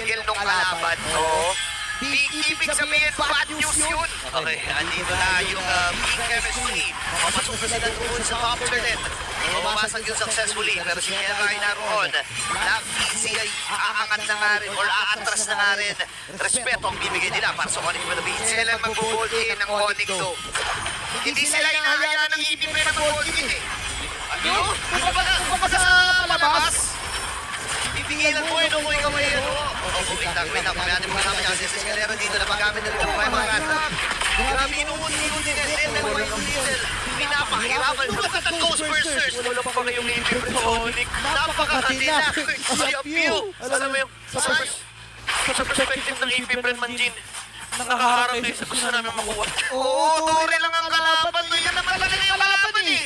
angle ng kalaban. Oo. Ibig sabihin, bad news yun. Okay, andito na yung peak chemistry. Papasok na sila doon sa top turret. Pumasag yun successfully, pero si Kenray naroon. Easy ay aangat na nga rin, or aatras na nga rin. Respeto ang bibigay nila para sa Onyx Philippines. Sila mag-gold in ng Onyx to. Hindi sila inahayaan ng EPP na gold in eh. Ano? Kung sa palabas? Ibigilan mo yun kung ikaw ay ano. Wait lang. Mamaya natin mga kasama niya kasi si Escalera dito na paggamit na rin ng mga kata. Grabe inuun-inuun din din ng mga little. Pinapakirapan mo at Ghostbusters. Wala pa kayong EPP sa Onyx. Napakakatila. Alam mo yung sa perspective ng EPP man Jin. Nakaharap kayo sa gusto namin makuha. Oo, turi lang ang kalaban. Yan naman talaga yung kalaban eh.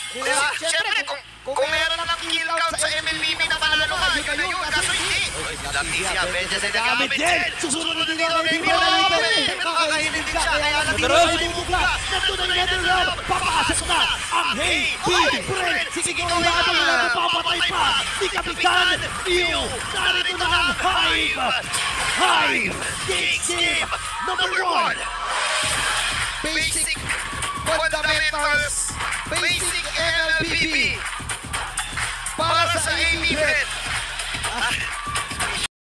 Diba? Siyempre, kung meron lang kill count sa MLBB na panalo ka, yun na yun. Kaso hindi. Dati siya, Benja sa nagamit din. Susunod na din ang baby na pero kakahinin din siya. Kaya natin yung bugla. Nandun na yung round. Papasok na ang Hey Friend. Sige ko na ito na napapatay pa. Di Kapitan Iyo. Narito na ang Hive. Game number 1. Basic fundamentals. Basic MLBB. Para sa AB Red.